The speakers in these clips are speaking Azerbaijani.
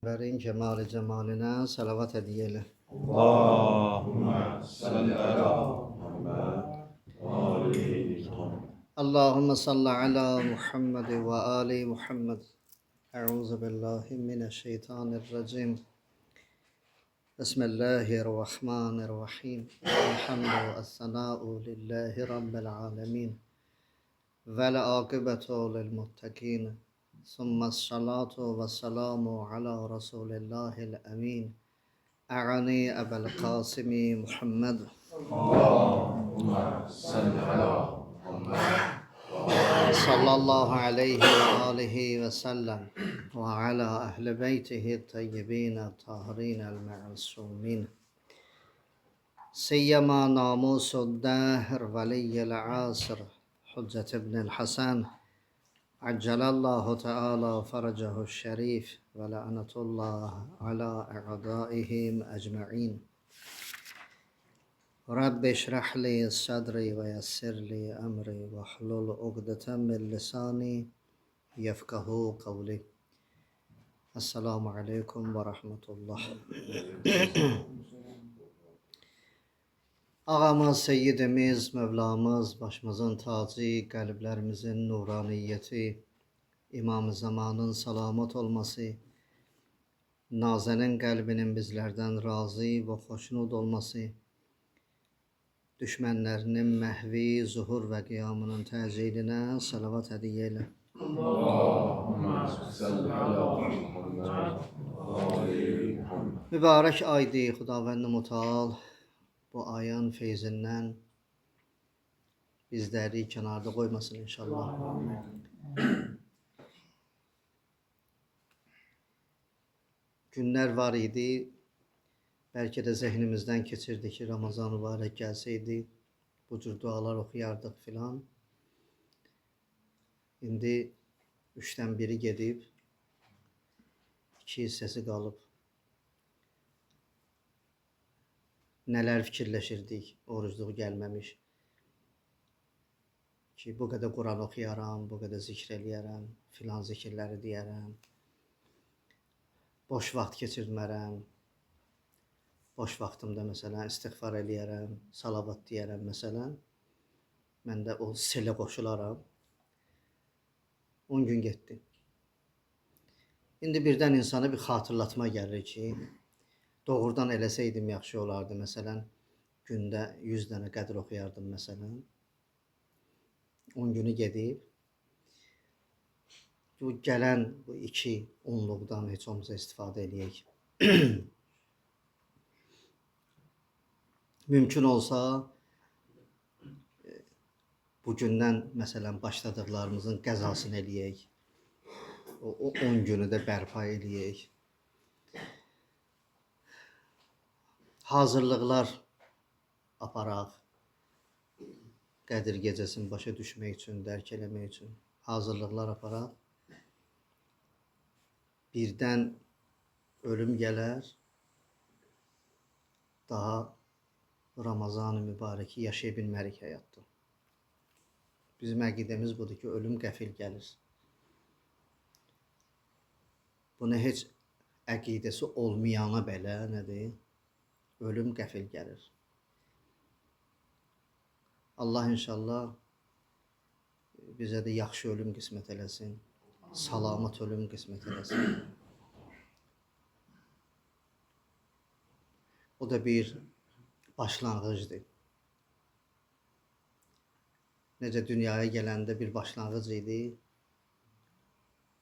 Verin cemali cemaline salavat hediye eyle. Allahümme salli ala Muhammed ve ali Muhammed. Allahümme salli ala Muhammed ve ali Muhammed. Euzu billahi mineşşeytanirracim. Bismillahirrahmanirrahim. Elhamdü ve es-senâ'u lillahi rabbil alemin. Vel akibetu lil muttakin. Summa salatu ve selamu ala Resulillahil emin. A'ani Ebel Kasimi Muhammed. Allahümme salli ala Muhammed Sallallahu aleyhi ve alihi ve sellem ve ala ehli beytihi tayyibin tahirin el ma'sumin. Seyyema namusud dahr veliyyel asr Hüccet ibn'l Hasan Accelallahu Teala faracahu şerif ve la'netullah ala a'daihim ecma'in. Rabbi şrah li sadri ve yessir li emri ve hlul ugdeten min lisani yefkahu kavli. Esselamu aleyküm ve rahmetullah. Ağamız, seyyidimiz, Mevlamız, başımızın tacı, kalplerimizin nuraniyeti, İmam-ı Zamanın salamat olması, Nazenin kalbinin bizlerden razı ve hoşnut olması, düşmənlərinin məhvi, zuhur və qiyamının təcilinə salavat hədiyyə elə. Allahümme salli ala Muhammed ve ali Muhammed. Mübarək aydı Xudavənd Mütəal bu ayın feyzindən bizləri kənarda qoymasın inşallah. Günlər var idi, bəlkə də zehnimizdən keçirdi ki, Ramazan mübarək gəlsəydi, bu cür dualar oxuyardıq filan. İndi 3-dən biri gedib, 2 hissəsi qalıb. Nələr fikirləşirdik, orucluq gəlməmiş. Ki, bu qədər Quran oxuyaram, bu qədər zikr eləyərəm, filan zikirləri deyərəm. Boş vaxt keçirmərəm. Boş vaxtımda məsələn istiğfar eləyərəm, salavat deyərəm məsələn. Mən də o selə qoşularam. 10 gün getdi. İndi birdən insana bir xatırlatma gəlir ki, doğrudan eləsəydim yaxşı olardı. Məsələn, gündə 100 dənə qədr oxuyardım məsələn. 10 günü gedib. Bu gələn bu 2 onluqdan heç olmasa istifadə eləyək. Mümkün olsa bugündən məsələn başladıqlarımızın qəzasını eləyək. O 10 günü də bərpa eləyək. Hazırlıqlar aparaq. Qədir gecəsini başa düşmək üçün, dərk eləmək üçün hazırlıqlar aparaq. Birdən ölüm gələr. Daha Ramazan-ı mübarəki yaşaya bilmərik həyatda. Bizim əqidəmiz budur ki, ölüm qəfil gəlir. Bunu heç əqidəsi olmayana belə nədir? Ölüm qəfil gəlir. Allah inşallah bizə də yaxşı ölüm qismət eləsin. Salamat ölüm qismət eləsin. O da bir başlanğıcdır. Necə dünyaya gələndə bir başlanğıc idi,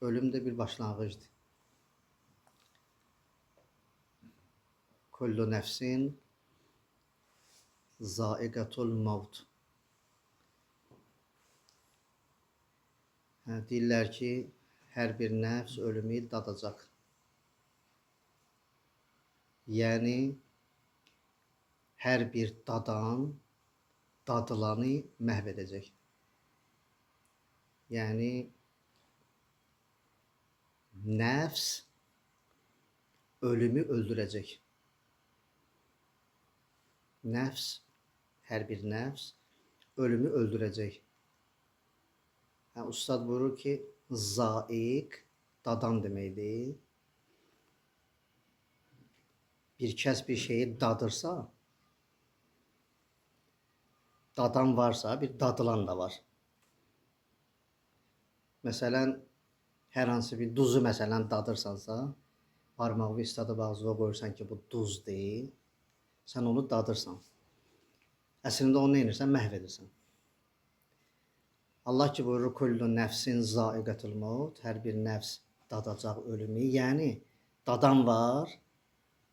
ölüm də bir başlanğıcdır. Kullu nəfsin zaiqatul maut. Deyirlər ki, hər bir nəfs ölümü dadacaq. Yəni, hər bir dadan dadılanı məhv edəcək. Yəni, nəfs ölümü öldürəcək. Nəfs, hər bir nəfs ölümü öldürəcək. Ustad buyurur ki, zaiq dadan deməkdir. bir kəs bir şeyi dadırsa, dadan varsa, bir dadılan da var. Məsələn, hər hansı bir duzu məsələn dadırsansa, parmağı istadıb ağzına qoyursan ki, bu duz deyil, sən onu dadırsan. Əslində onu nə edirsən? Məhv edirsən. Allah ki buyurur, kullu nəfsin zaiqatul maut, hər bir nəfs dadacaq ölümü. Yəni, dadan var,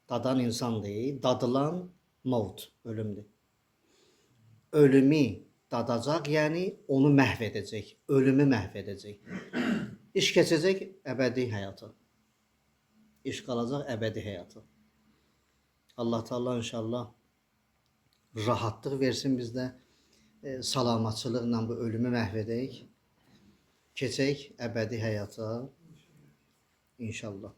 dadan insan deyil, dadılan maut, ölümdür. Ölümü dadacaq, yəni onu məhv edəcək, ölümü məhv edəcək. İş keçəcək əbədi həyata. İş qalacaq əbədi həyata. Allah Teala inşallah rahatlıq versin bizdə, salamatçılıqla bu ölümü məhv edək, keçək əbədi həyata inşallah.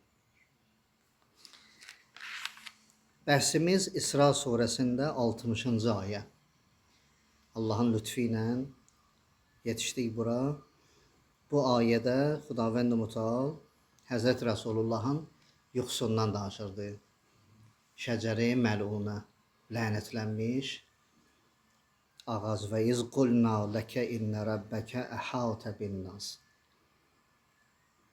Dərsimiz İsra surəsində 60-cı ayə. Allahın lütfü ilə yetişdik bura. Bu ayədə Xudavənd-i Mütəal Həzrət Rəsulullahın yuxusundan danışırdı. Şəcəri məlunə, lənətlənmiş ağac və iz qulna ləkə innə rəbbəkə əhətə bin-nas.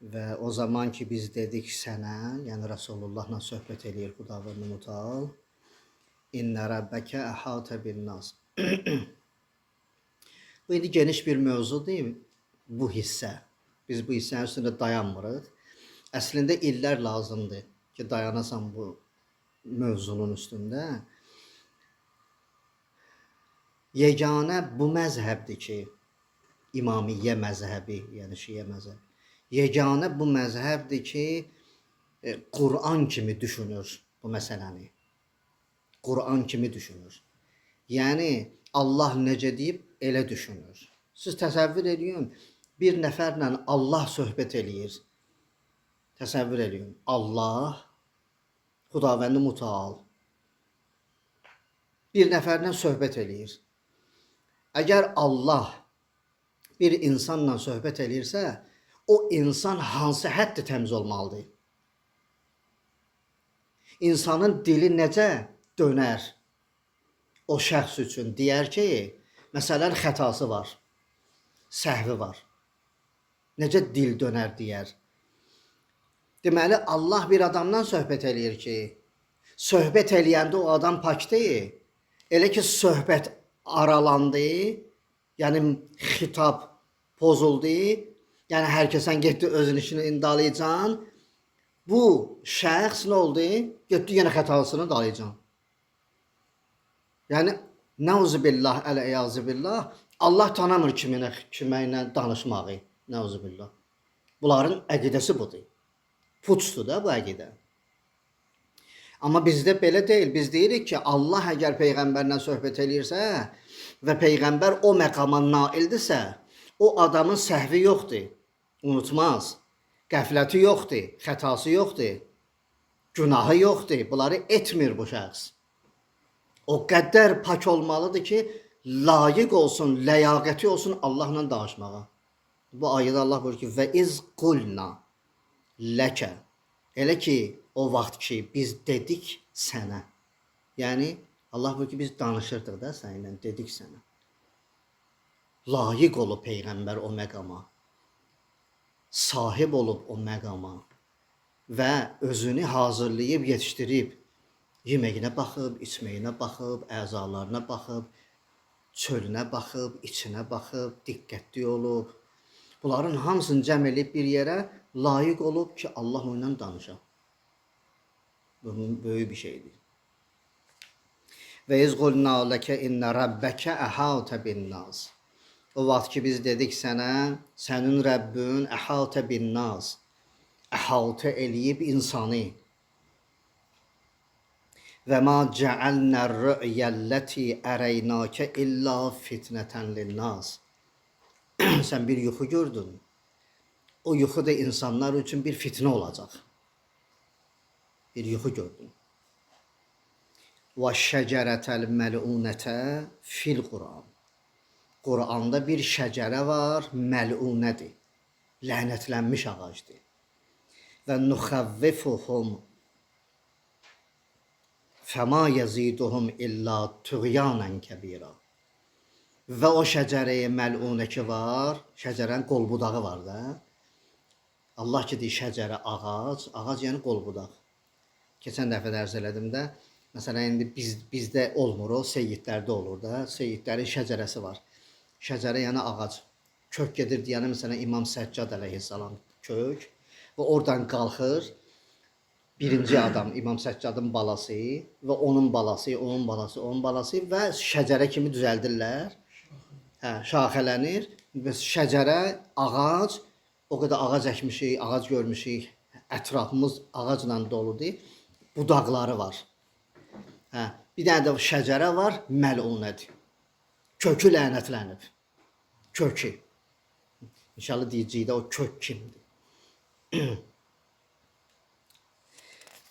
Və o zaman ki biz dedik sənə, yəni Rəsulullahla söhbət eləyir Xudavənd-i Mütəal, innə rəbbəkə əhətə bin-nas. Bu indi geniş bir mövzudur bu hissə. Biz bu hissənin üstündə dayanmırıq. Əslində illər lazımdır ki dayanasan bu mövzunun üstündə. Yeganə bu məzhəbdir ki, İmamiyyə məzhəbi, yəni Şiə məzhəbi. Yeganə bu məzhəbdir ki, Qur'an kimi düşünür bu məsələni. Qur'an kimi düşünür. Yəni Allah necə deyib, elə düşünür. Siz təsəvvür edin, bir nəfərlə Allah söhbət eləyir. Təsəvvür edin, Allah, Xudavənd-i Mütəal bir nəfərlə söhbət eləyir. Əgər Allah bir insanla söhbət eləyirsə, o insan hansı həddə təmiz olmalıdır? İnsanın dili necə dönər o şəxs üçün? Deyər ki, məsələn, xətası var, səhvi var. Necə dil dönər deyər? Deməli, Allah bir adamdan söhbət eləyir ki, söhbət eləyəndə o adam pak deyil. Elə ki, söhbət aralandı, yəni xitab pozuldu, yəni hər kəsən getdi özün işini indalayacaq. Bu şəxs nə oldu? Getdi yenə xətasını dalayacaq. Yəni, nəuzubillah, əl-əyazubillah, Allah tanımır kimə ilə danışmağı, nəuzubillah. Bunların əqidəsi budur. Puçdur da bu əqidə. Amma bizdə belə deyil. Biz deyirik ki, Allah əgər Peyğəmbərlə söhbət eləyirsə və Peyğəmbər o məqama naildirsə, o adamın səhvi yoxdur, unutmaz, qəfləti yoxdur, xətası yoxdur, günahı yoxdur, bunları etmir bu şəxs. O qədər pak olmalıdır ki, layiq olsun, ləyaqəti olsun Allahla danışmağa. Bu ayədə Allah buyurur ki, və iz qulna ləkə. Elə ki, o vaxt ki, biz dedik sənə. Yəni, Allah buyurur ki, biz danışırdıq da səninlə, dedik sənə. Layiq olub Peyğəmbər o məqama. Sahib olub o məqama. Və özünü hazırlayıb, yetişdirib. Yeməyinə baxıb, içməyinə baxıb, əzalarına baxıb, çölünə baxıb, içinə baxıb, diqqətli olub. Bunların hamısını cəm edib bir yerə layiq olub ki, Allah onunla danışa. Bu böyük bir şeydir. Və iz qulna ləkə innə rəbbəkə əhətə bin-nas. O vaxt ki biz dedik sənə, sənin Rəbbin əhətə bin-nas. Əhətə eləyib insanı. Və ma cəalnə rü'yəlləti ərəynəkə illə fitnətən lin-nas. Sən bir yuxu gördün. O yuxu da insanlar üçün bir fitnə olacaq. Bir yuxu gördün. Və şəcərətəl məlunətə fil Quran. Quranda bir şəcərə var, məlunədir. Lənətlənmiş ağacdır. Və nuxəvvifuhum Fəma yeziduhum illa tuğyanan kəbira. Və o şəcərəyə məlunə ki var, şəcərənin qolbudağı var da. Allah ki deyir şəcərə ağac, ağac yəni qolbudaq. Keçən dəfə də ərz elədim də, məsələn indi bizdə olmur o, seyyidlərdə olur da. Seyyidlərin şəcərəsi var. Şəcərə yəni ağac. Kök gedir deyənə məsələn İmam Səccad əleyhissalam kök və oradan qalxır. Birinci adam İmam Səccadın balası və onun balası, onun balası, onun balası və şəcərə kimi düzəldirlər. Hə, şaxələnir və şəcərə, ağac, o qədər ağac əkmişik, ağac görmüşük, ətrafımız ağacla doludur, budaqları var. Hə, bir dənə də şəcərə var, məlunədir. Kökü lənətlənib. Kökü. İnşallah deyəcəyik də o kök kimdir.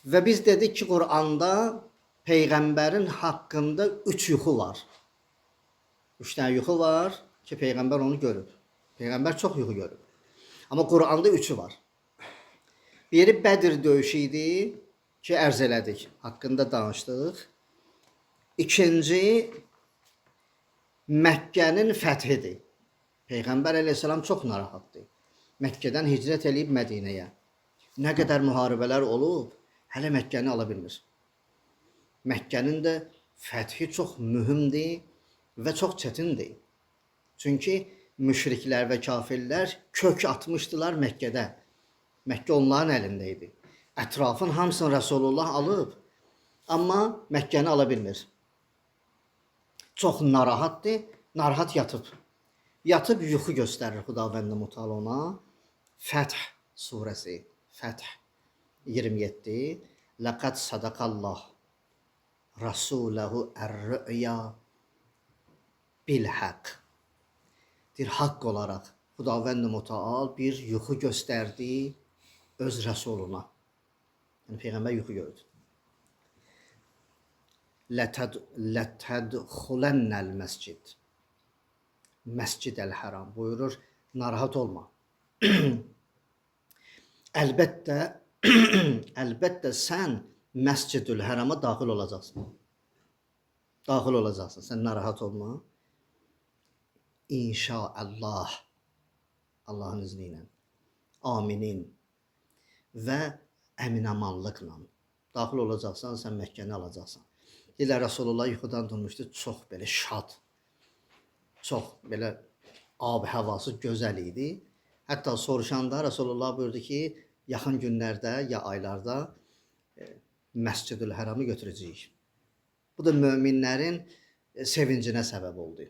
Və biz dedik ki, Quranda Peyğəmbərin haqqında 3 yuxu var. 3 dənə yuxu var ki, Peyğəmbər onu görüb. Peyğəmbər çox yuxu görüb. Amma Quranda 3-ü var. Biri Bədir döyüşü idi ki, ərz elədik, haqqında danışdıq. İkinci Məkkənin fəthidir. Peyğəmbər əleyhissalam çox narahatdır. Məkkədən hicrət eləyib Mədinəyə. Nə qədər müharibələr olub, hələ Məkkəni ala bilmir. Məkkənin də fəthi çox mühümdir və çox çətindir. Çünki müşriklər və kafirlər kök atmışdılar Məkkədə. Məkkə onların əlində idi. Ətrafın hamısını Rasulullah alıb, amma Məkkəni ala bilmir. Çox narahatdır, narahat yatıb. Yatıb yuxu göstərir Xudavənd Mütəala ona. Fəth surəsi, Fəth 27. Laqad sadaqallah rasulahu er-rü'ya bil haqq. Bir haqq olaraq Xudavənd Mütəal bir yuxu göstərdi öz rəsuluna. Yəni Peyğəmbər yuxu gördü. Lətədxulennəl məscid. Məscid əl-Haram buyurur, narahat olma. Əlbəttə sən Məscidül Hərama daxil olacaqsın. Daxil olacaqsın, sən narahat olma. İnşaallah, Allahın izni ilə, aminin və əminamanlıqla daxil olacaqsan, sən Məkkəni alacaqsan. Deyirlər, Rasulullah yuxudan durmuşdu, çox belə şad, çox belə ab-havası gözəl idi. Hətta soruşanda Rasulullah buyurdu ki, yaxın günlərdə ya aylarda Məscidül Həramı götürəcəyik. Bu da möminlərin sevincinə səbəb oldu.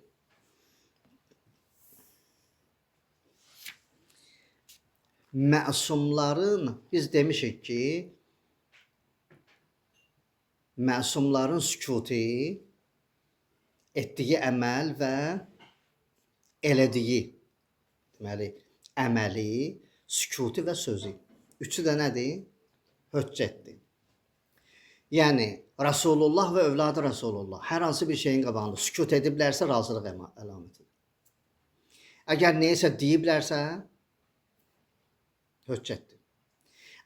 Məsumların, biz demişik ki, məsumların sükutu, etdiyi əməl və elədiyi, deməli, əməli, sükutu və sözü. Üçü də nədir? Höccətdir. Yəni, Rasulullah və övladı Rasulullah hər hansı bir şeyin qabağında sükut ediblərsə, razılıq əlamətidir. Əgər neysə deyiblərsə, höccətdir.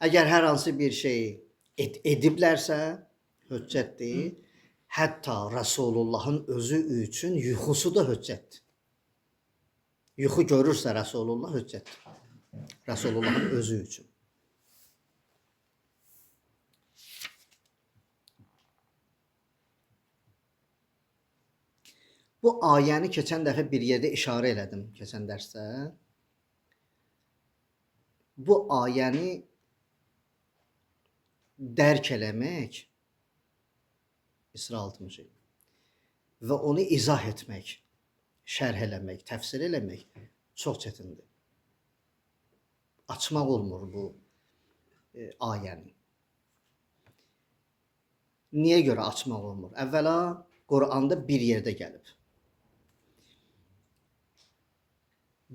Əgər hər hansı bir şey ediblərsə, höccətdir. Hətta Rasulullahın özü üçün yuxusu da höccətdir. Yuxu görürsə Rasulullah höccətdir. Rasulullahın özü üçün. Bu ayəni keçən dəfə bir yerdə işarə elədim, keçən dərsdə. Bu ayəni dərk eləmək, İsra 60 və onu izah etmək, şərh eləmək, təfsir eləmək çox çətindir. Açmaq olmur bu ayəni. Niyə görə açmaq olmur? Əvvəla Quranda bir yerdə gəlib.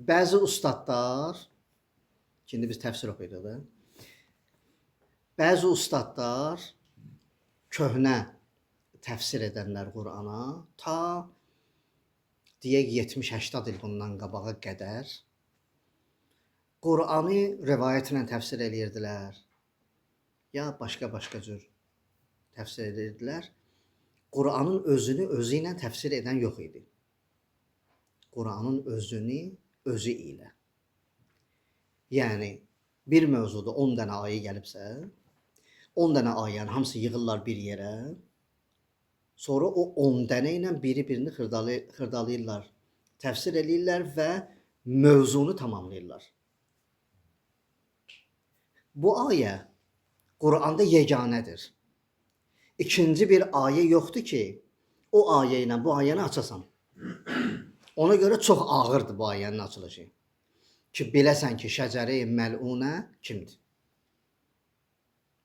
Bəzi ustadlar, şimdi biz təfsir oxuyuruq da. Bəzi ustadlar köhnə təfsir edənlər Qurana ta deyək 70-80 il bundan qabağa qədər Qur'anı rivayətlə təfsir edirdilər ya başqa cür təfsir edirdilər. Quranın özünü özü ilə təfsir edən yox idi. Quranın özünü özü ilə. Yəni bir mövzuda 10 dənə ayə gəlibsə, 10 dənə ayənin hamısı yığırlar bir yerə. Sonra o 10 dənə ilə biri-birini xırdalayırlar, təfsir eləyirlər və mövzunu tamamlayırlar. Bu ayə Quranda yeganədir. İkinci bir ayə yoxdur ki, o ayə ilə bu ayəni açasan. Ona görə çox ağırdır bu ayənin açılışı. Ki, biləsən ki, şəcərə-i məlunə kimdir?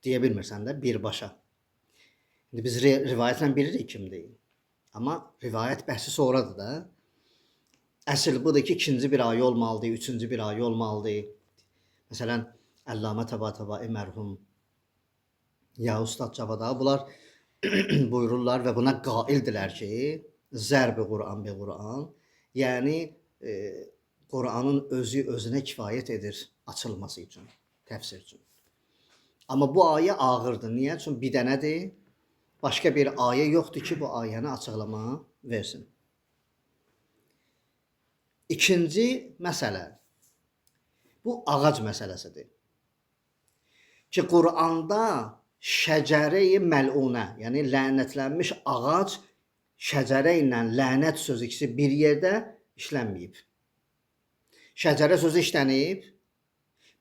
Deyə bilmirsən də birbaşa. İndi biz rivayətlə bilirik kimdir. Amma rivayət bəhsi sonradır da. Əsl budur ki, ikinci bir ayə olmalıdır, üçüncü bir ayə olmalıdır. Məsələn, Əllamə Təbatəbai mərhum ya Ustad Cavada bunlar buyururlar və buna qaildirlər ki, zərb-i Quran bi Quran, yəni Quranın özü özünə kifayət edir açılması üçün, təfsir üçün. Amma bu ayə ağırdır. Niyə? Çünki bir dənədir. Başqa bir ayə yoxdur ki, bu ayəni açıqlama versin. İkinci məsələ, bu ağac məsələsidir. Ki, Quranda şəcərə-i məlunə, yəni lənətlənmiş ağac, şəcərə ilə lənət sözü ikisi bir yerdə işlənməyib. Şəcərə sözü işlənib,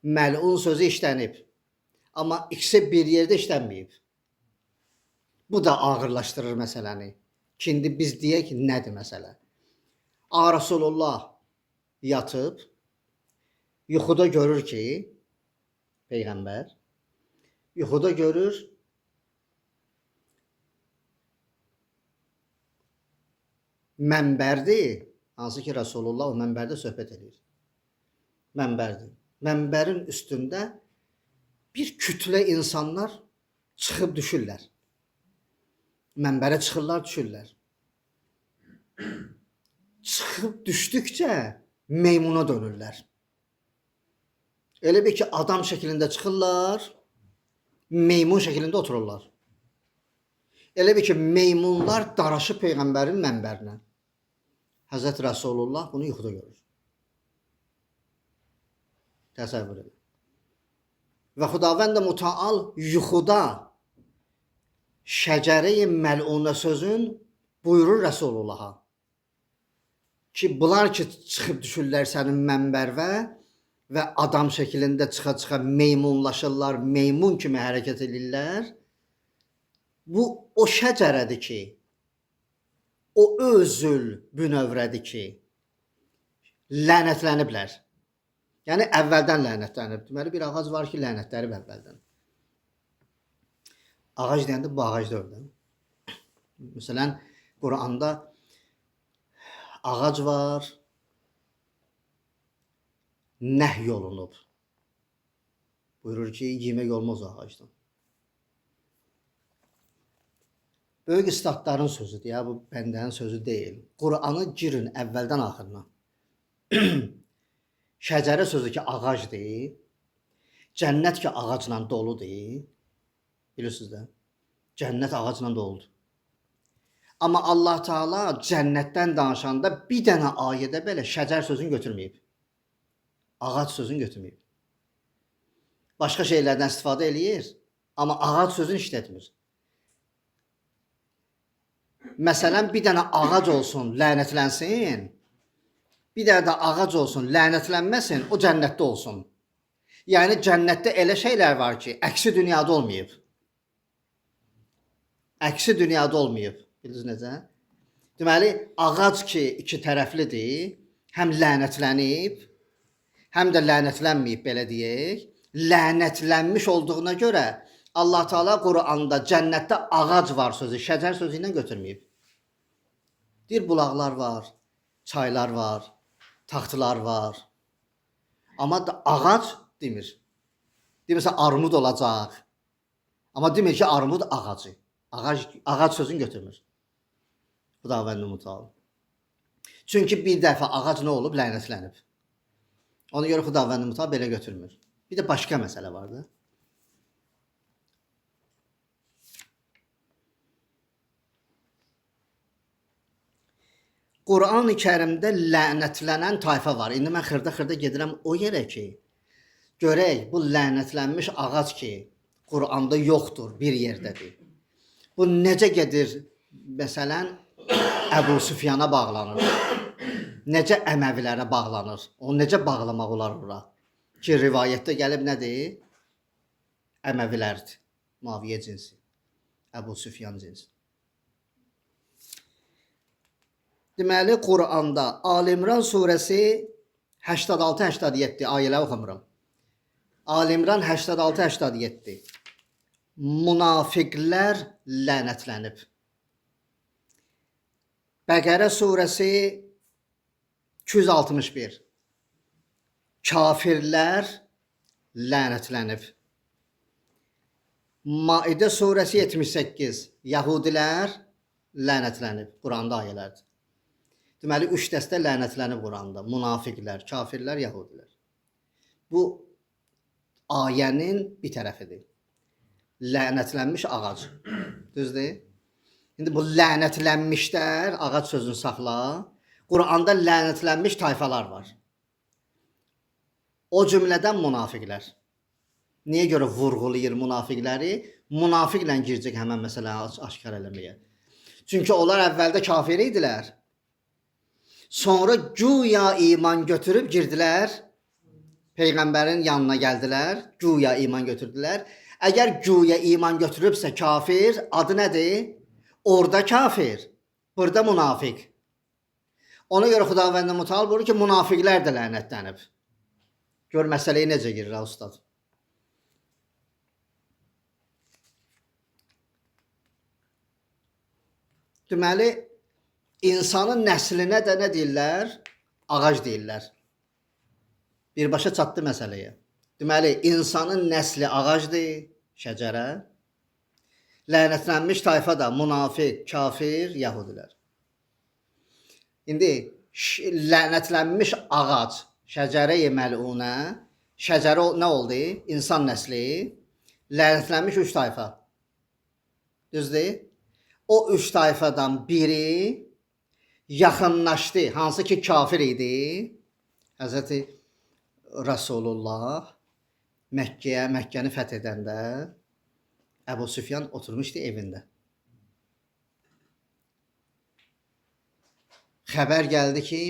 məlun sözü işlənib. Amma ikisi bir yerdə işlənməyib. Bu da ağırlaşdırır məsələni. Ki, indi biz deyək ki, nədir məsələ? Rasulullah yatıb, yuxuda görür ki, Peyğəmbər, yuxuda görür, mənbərdir, hansı ki, Rasulullah o mənbərdə söhbət edir. Mənbərdir. Mənbərin üstündə bir kütlə insanlar çıxıb düşürlər. Mənbərə çıxırlar, düşürlər. Çıxıb düşdükcə meymuna dönürlər. Elə bir ki, adam şəklində çıxırlar, meymun şəklində otururlar. Elə bir ki, meymunlar daraşıb Peyğəmbərin mənbərinə. Həzrət Rasulullah bunu yuxuda görür. Təsəvvür edin. Və Xudavənd Mütəal yuxuda şəcərə-i məlunə sözün buyurur Rəsulullaha. Ki, bunlar ki, çıxıb düşürlər sənin mənbərvə və adam şəklində çıxa-çıxa meymunlaşırlar, meymun kimi hərəkət edirlər. Bu, o şəcərədir ki, o özül bünövrədir ki, lənətləniblər. Yəni, əvvəldən lənətlənib. Deməli, bir ağac var ki, lənətlənib əvvəldən. Ağac deyəndə bu ağac deyil. Məsələn, Quranda ağac var, nəhy olunub. Buyurur ki, yemək olmaz o ağacdan. Böyük üstadların sözüdür ya, bu bəndənin sözü deyil. Quranı girin əvvəldən axırına. Şəcərə sözü ki, ağacdır. Cənnət ki, ağacla doludur. Bilirsiniz də, cənnət ağacla doludur. Amma Allah Teala cənnətdən danışanda bir dənə ayədə belə şəcər sözünü götürməyib. Ağac sözünü götürməyib. Başqa şeylərdən istifadə eləyir, amma ağac sözünü işlətmir. Məsələn, bir dənə ağac olsun, lənətlənsin, bir dənə də ağac olsun, lənətlənməsin, o cənnətdə olsun. Yəni, cənnətdə elə şeylər var ki, əksi dünyada olmayıb. Əksi dünyada olmayıb. Bilirsiniz necə? Deməli, ağac ki, iki tərəflidir, həm lənətlənib, həm də lənətlənməyib, belə deyək. Lənətlənmiş olduğuna görə Allah Teala Quranda cənnətdə ağac var sözü, şəcər sözü ilə götürməyib. Deyir, bulaqlar var, çaylar var, taxtılar var. Amma da ağac demir. Demirsə, armud olacaq. Amma demir ki, armud ağacı. Ağac sözünü götürmür. Xudavənd Mütəal. Çünki bir dəfə ağac nə olub? Lənətlənib. Ona görə Xudavənd Mütəal belə götürmür. Bir də başqa məsələ var da. Qur'an-ı Kərimdə lənətlənən tayfa var. İndi mən xırda-xırda gedirəm o yerə ki, görək bu lənətlənmiş ağac ki, Qur'anda yoxdur, bir yerdədir. Bu necə gedir? Məsələn, Əbu Süfyana bağlanır. Necə Əməvilərə bağlanır? Onu necə bağlamaq olar ora? Ki, rivayətdə gəlib nədir? Əməvilərdir. Muaviyə cinsi. Əbu Süfyan cinsi. Deməli, Qur'anda Al-İmran surəsi 86-87 ayələr oxumuram. Al-İmran 86-87. Münafiqlər lənətlənib. Bəqərə surəsi 261. Kafirlər lənətlənib. Maidə surəsi 78. Yahudilər lənətlənib. Quranda ayələrdir. Deməli, 3 dəstə lənətlənib Quranda. Münafiqlər, kafirlər, yahudilər. Bu ayənin bir tərəfidir. Lənətlənmiş ağac. Düzdür? İndi bu lənətlənmişlər, ağac sözünü saxla. Quranda lənətlənmiş tayfalar var. O cümlədən münafiqlər. Niyə görə vurğulayır münafiqləri? Münafiqlə girəcək həmən məsələni aşkar eləməyə. Çünki onlar əvvəldə kafir idilər. Sonra güya iman götürüb girdilər. Peyğəmbərin yanına gəldilər. Güya iman götürdülər. Əgər güya iman götürübsə kafir, adı nədir? Orada kafir, burada münafiq. Ona görə Xudavənd Mütəal buyurur ki, münafiqlər də lənətlənib. Gör məsələyə necə girir, ustad. Deməli, insanın nəslinə də nə deyirlər? Ağac deyirlər. Birbaşa çatdı məsələyə. Deməli, insanın nəsli ağacdır, şəcərə. Lənətlənmiş tayfa da münafiq, kafir, yahudilər. İndi lənətlənmiş ağac, şəcərə-i məlunə, şəcərə nə oldu? İnsan nəsli, lənətlənmiş 3 tayfa. Düzdür? O 3 tayfadan biri yaxınlaşdı, hansı ki kafir idi. Həzrəti Rasulullah Məkkəni fəth edəndə Əbu Süfyan oturmuşdu evində. Xəbər gəldi ki,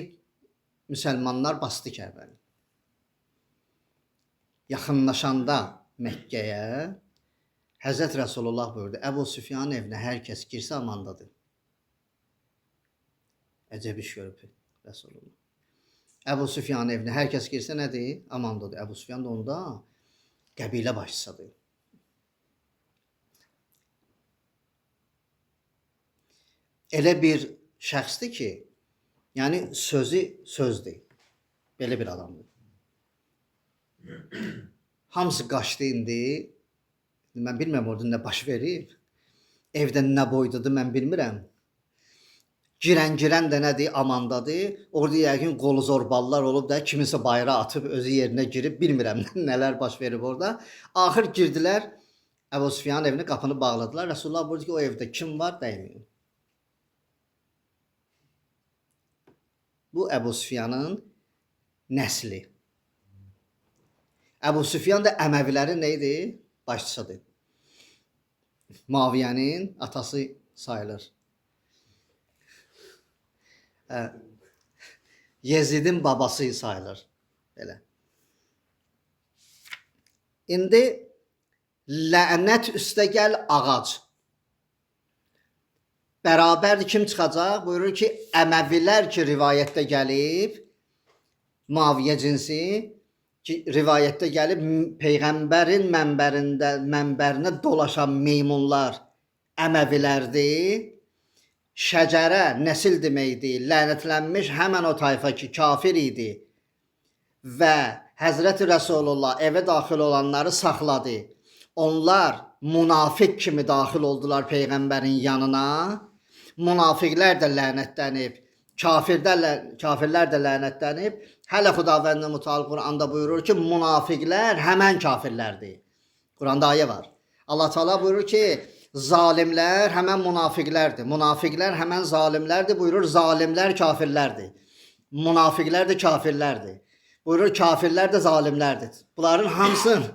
müsəlmanlar bastı Kəbəni. Yaxınlaşanda Məkkəyə Həzrət Rasulullah buyurdu, Əbu Süfyanın evinə hər kəs girsə amandadır. Əcəb iş görüb Rasulullah. Əbu Süfyanın evinə hər kəs girsə nədir? Amandadır. Əbu Süfyan da onda qəbilə başçısıdır. Elə bir şəxsdir ki, yəni sözü sözdür. Belə bir adamdır. Hamısı qaçdı indi. Mən bilmirəm orada nə baş verib. Evdən nə boydadır mən bilmirəm. Girən də nədir? Amandadır. Orada yəqin qolu zorballar olub da kiminsə bayrağı atıb özü yerinə girib bilmirəm nələr baş verib orada. Axır girdilər Əbu Süfyanın evini, qapını bağladılar. Rasulullah buyurdu ki, o evdə kim var dəyməyin. Bu Əbu Süfyanın nəsli. Əbu Süfyan da Əməvilərin nə idi? Başçısıdır. Muaviyənin atası sayılır. Yezidin babası sayılır. Belə. İndi lənət üstə gəl ağac. Bərabərdir kim çıxacaq? Buyurur ki, Əməvilər ki, rivayətdə gəlib, Muaviyə cinsi, ki, rivayətdə gəlib, Peyğəmbərin mənbərinə dolaşan meymunlar Əməvilərdir. Şəcərə nəsil deməkdir, lənətlənmiş həmən o tayfa ki, kafir idi və Həzrəti Rasulullah evə daxil olanları saxladı. Onlar münafiq kimi daxil oldular Peyğəmbərin yanına. Münafiqlər də lənətlənib, kafirlər də lənətlənib. Hələ Xudavənd Mütəal Quranda buyurur ki, münafiqlər həmən kafirlərdir. Quranda ayə var. Allah Teala buyurur ki, Zalimlər həmən münafiqlərdir. Münafiqlər həmən zalimlərdir. Buyurur, zalimlər kafirlərdir. Münafiqlər də kafirlərdir. Buyurur, kafirlər də zalimlərdir. Bunların hamısını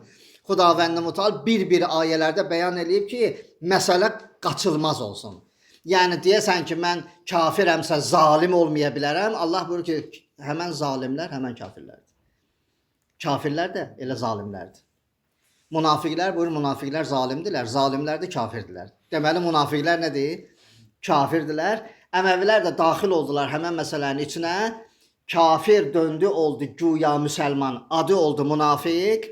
Xudavənd Mütəal bir-bir ayələrdə bəyan edib ki, məsələ qaçılmaz olsun. Yəni deyəsən ki, mən kafirəmsə zalim olmaya bilərəm. Allah buyurur ki, həmən zalimlər həmən kafirlərdir. Kafirlər də elə zalimlərdir. Münafiqlər buyurur, münafiqlər zalimdirlər, zalimlər də kafirdirlər. Deməli, münafiqlər nədir? Kafirdirlər. Əməvilər də daxil oldular həmən məsələnin içinə. Kafir döndü, oldu güya müsəlman, adı oldu münafiq.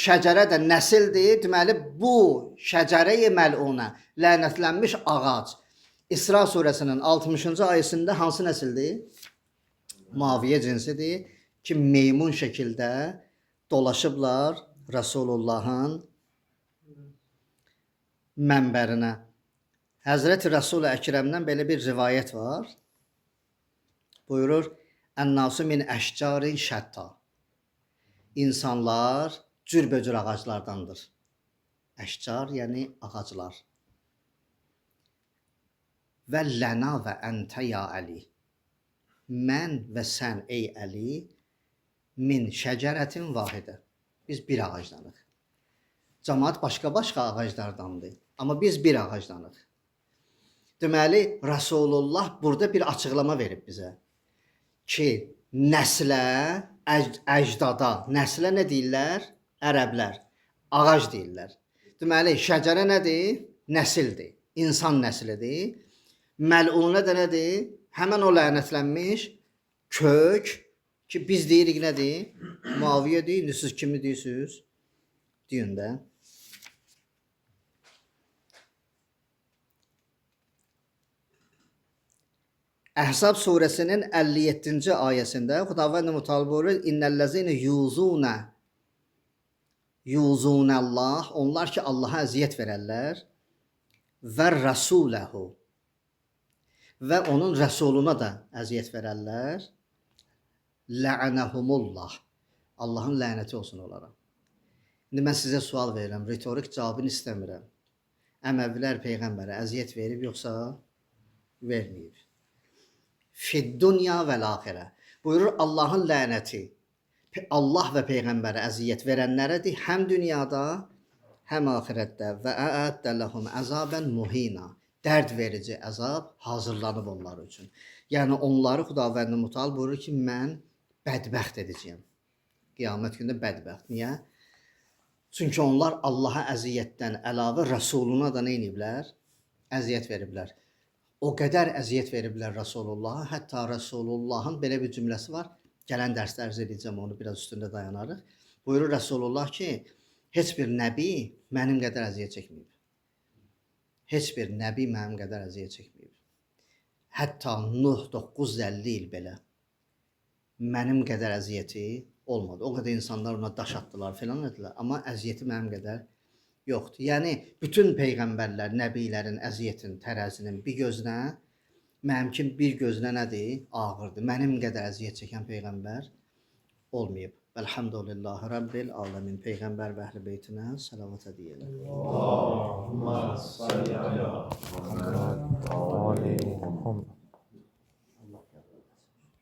Şəcərə də nəsildir. Deməli, bu şəcərə-i məl'unə, lənətlənmiş ağac. İsra surəsinin 60-cı ayəsində hansı nəsildir? Maviyyə cinsidir ki, meymun şəkildə dolaşıblar Rasulullahın mənbərinə. Həzrəti Rasul-i Əkrəmdən belə bir rivayət var. Buyurur, Ən-nasu min əşcarin şətta. İnsanlar cürbəcür ağaclardandır. Əşcar, yəni ağaclar. Və ləna və əntə ya Əli. Mən və sən, ey Əli, min şəcərətin vahidə. Biz bir ağacdanıq. Cəmaət başqa-başqa ağaclardandır. Amma biz bir ağacdanıq. Deməli, Rasulullah burada bir açıqlama verib bizə. Ki, nəslə, əcdada, nəslə nə deyirlər? Ərəblər. Ağac deyirlər. Deməli, şəcərə nədir? Nəsildir. İnsan nəslidir. Məl'unə də nədir? Həmən o lənətlənmiş kök ki, biz deyirik nədir? Maviyyə deyil, siz kimi deyirsiniz? Deyin də. Əhzab surəsinin 57-ci ayəsində Xudavənd Mütəal buyurur, İnnəl-ləzîne yuzunəllah, onlar ki, Allaha əziyyət verərlər və rəsuləhu və onun rəsuluna da əziyyət verərlər. Lə'ənəhumullah. Allahın lənəti olsun onlara. İndi mən sizə sual verirəm, ritorik cavabını istəmirəm. Əməvilər Peyğəmbərə əziyyət verib, yoxsa verməyib? Fid-dünya vəl-axirə. Buyurur, Allahın lənəti Allah və Peyğəmbərə əziyyət verənlərədir, həm dünyada, həm axirətdə. Və əəddə ləhum əzabən muhina. Dərd verici əzab hazırlanıb onlar üçün. Yəni, onları Xudavənd Mütəal buyurur ki, mən bədbəxt edəcəyəm. Qiyamət gündə bədbəxt. Niyə? Çünki onlar Allaha əziyyətdən əlavə Rəsuluna da nə ediblər? Əziyyət veriblər. O qədər əziyyət veriblər Rasulullaha, hətta Rasulullahın belə bir cümləsi var. Gələn dərsdə ərz edəcəm, onu biraz üstündə dayanarıq. Buyurur Rasulullah ki, heç bir nəbi mənim qədər əziyyət çəkməyib. Heç bir nəbi mənim qədər əziyyət çəkməyib. Hətta Nuh 950 il belə mənim qədər əziyyəti olmadı. O qədər insanlar ona daş atdılar, filan etdilər. Amma əziyyəti mənim qədər yoxdur. Yəni, bütün peyğəmbərlər, nəbilərin əziyyətin, tərəzinin bir gözünə, mənimkin bir gözünə nədir? Ağırdır. Mənim qədər əziyyət çəkən peyğəmbər olmayıb. Elhamdülillahi Rabbil aləmin. Peyğəmbər və əhl-i beytinə salavat edəyələr. Allahumma salli ala Muhammed.